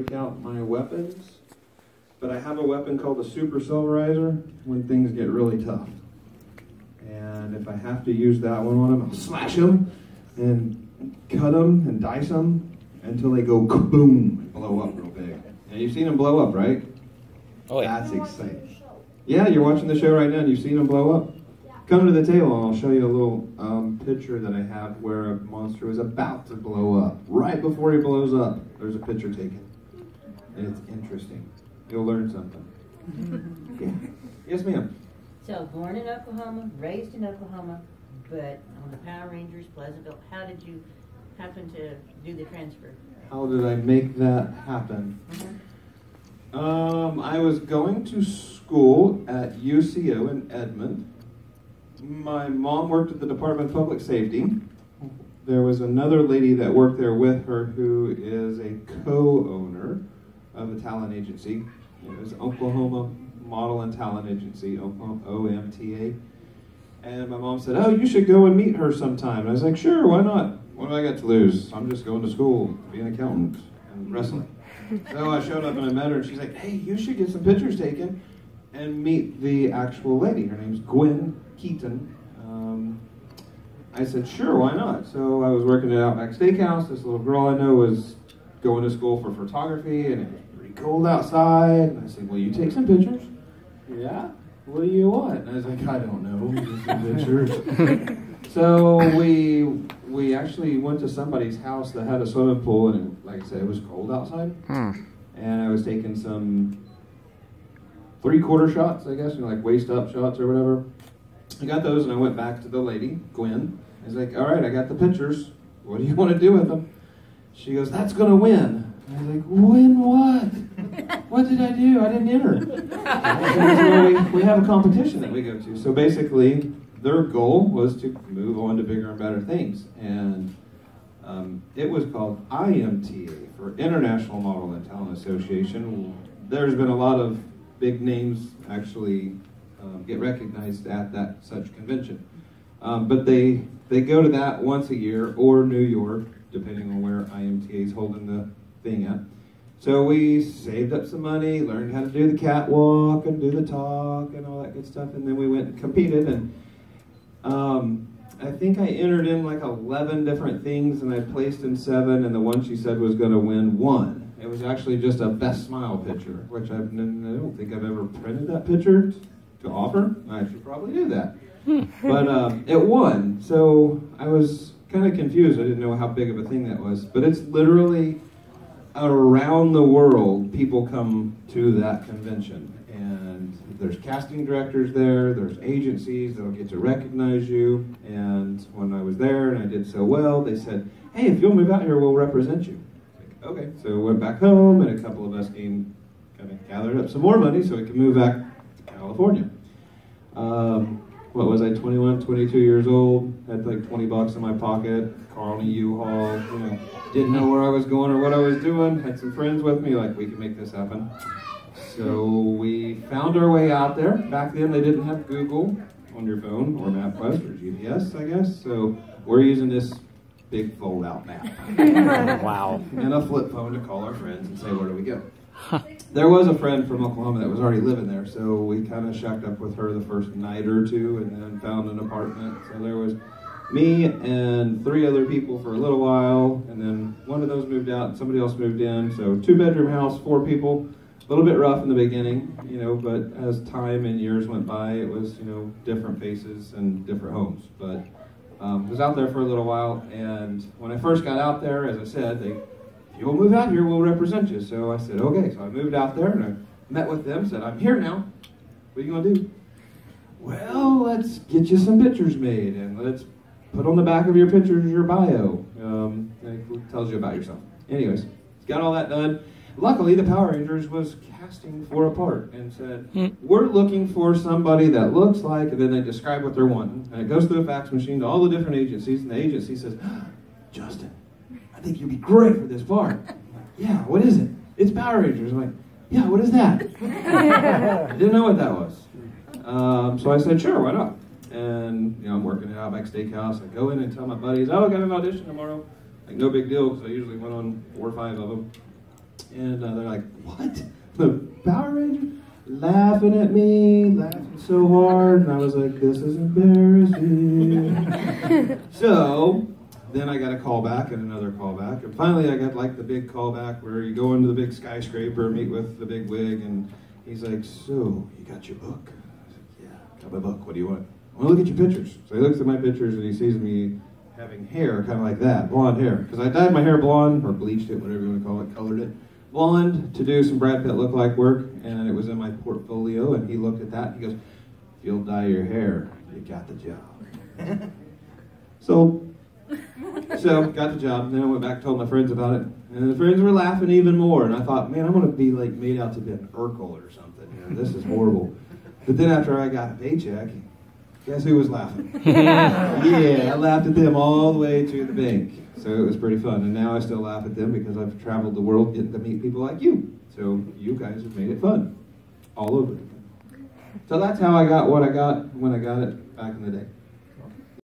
Pick out my weapons, but I have a weapon called a super silverizer when things get really tough. And if I have to use that one on them, I'll slash them and cut them and dice them until they go kaboom and blow up real big. And you've seen them blow up, right? Oh yeah. That's exciting. Yeah, you're watching the show right now and you've seen them blow up? Come to the table and I'll show you a little picture that I have where a monster is about to blow up. Right before he blows up, there's a picture taken. And it's interesting. You'll learn something. Yeah. Yes, ma'am. So, born in Oklahoma, raised in Oklahoma, but on the Power Rangers, Pleasantville, how did you happen to do the transfer? How did I make that happen? I was going to school at UCO in Edmond. My mom worked at the Department of Public Safety. There was another lady that worked there with her who is a co-owner of a talent agency. It was Oklahoma Model and Talent Agency, OMTA. And my mom said, "Oh, you should go and meet her sometime." And I was like, "Sure, why not? What do I got to lose? I'm just going to school to be an accountant and wrestling." So I showed up and I met her and she's like, "Hey, you should get some pictures taken and meet the actual lady. Her name's Gwen Keaton." I said, "Sure, why not?" So I was working at Outback Steakhouse. This little girl I know was going to school for photography and it was pretty cold outside. And I said, "Will you take some pictures?" "Yeah. What do you want?" And I was like, "I don't know, just some pictures." So we actually went to somebody's house that had a swimming pool, and like I said, it was cold outside. And I was taking some 3/4 shots, I guess, like waist up shots or whatever. I got those and I went back to the lady, Gwen. I was like, "All right, I got the pictures. What do you want to do with them?" She goes, "That's going to win." I was like, "Win what? What did I do? I didn't enter." So we have a competition that we go to. So basically, their goal was to move on to bigger and better things. And it was called IMTA, for International Model and Talent Association. There's been a lot of big names actually get recognized at that such convention. But they go to that once a year, or New York, depending on where IMTA is holding the thing at. So we saved up some money, learned how to do the catwalk and do the talk and all that good stuff, and then we went and competed. And I think I entered in like 11 different things, and I placed in 7, and the one she said was going to win won. It was actually just a best smile picture, which I don't think I've ever printed that picture to offer. I should probably do that. But it won, so I was kind of confused. I didn't know how big of a thing that was. But it's literally around the world, people come to that convention. And there's casting directors there, there's agencies that'll get to recognize you. And when I was there and I did so well, they said, "Hey, if you'll move out here, we'll represent you." Like, okay, so we went back home, and a couple of us kind of gathered up some more money so we could move back to California. What was I, 21, 22 years old, had like 20 bucks in my pocket, car on a U-Haul, didn't know where I was going or what I was doing, had some friends with me, like, we can make this happen. So we found our way out there. Back then they didn't have Google on your phone, or MapQuest, or GPS, I guess, so we're using this big fold-out map. Wow. And a flip phone to call our friends and say, where do we go? There was a friend from Oklahoma that was already living there, so we kind of shacked up with her the first night or two and then found an apartment. So there was me and 3 other people for a little while, and then one of those moved out and somebody else moved in. So 2-bedroom house, 4 people. A little bit rough in the beginning, but as time and years went by, it was, different faces and different homes. But I was out there for a little while, and when I first got out there, as I said, "If you'll move out here, we'll represent you." So I said, okay. So I moved out there and I met with them, said, "I'm here now. What are you going to do?" "Well, let's get you some pictures made, and let's put on the back of your pictures your bio. It tells you about yourself." Anyways, got all that done. Luckily, the Power Rangers was casting for a part and said, "We're looking for somebody that looks like," and then they describe what they're wanting. And it goes through a fax machine to all the different agencies, and the agency says, "Justin, I think you'd be great for this part." I'm like, "Yeah, what is it?" "It's Power Rangers." I'm like, "Yeah, what is that?" I didn't know what that was. So I said, "Sure, why not?" And I'm working at Outback Steakhouse. I go in and tell my buddies, "Oh, I got an audition tomorrow." Like, no big deal, because I usually went on 4 or 5 of them. And they're like, what? The Power Ranger? Laughing at me, laughing so hard. And I was like, this is embarrassing. So then I got a call back and another call back. And finally I got like the big call back where you go into the big skyscraper, meet with the big wig, and he's like, so, you got your book? I was like, yeah, got my book. What do you want? I want to look at your pictures. So he looks at my pictures and he sees me having hair kind of like that, blonde hair. Because I dyed my hair blonde, or bleached it, whatever you want to call it, colored it. Blonde to do some Brad Pitt look-like work, and it was in my portfolio, and he looked at that and he goes, if you'll dye your hair, you got the job. So got the job, and then I went back and told my friends about it, and the friends were laughing even more, and I thought, man, I'm going to be like made out to be an Urkel or something. You know, this is horrible. But then after I got a paycheck, guess who was laughing? Yeah, I laughed at them all the way to the bank. So it was pretty fun, and now I still laugh at them because I've traveled the world getting to meet people like you. So you guys have made it fun, all over. So that's how I got what I got when I got it back in the day.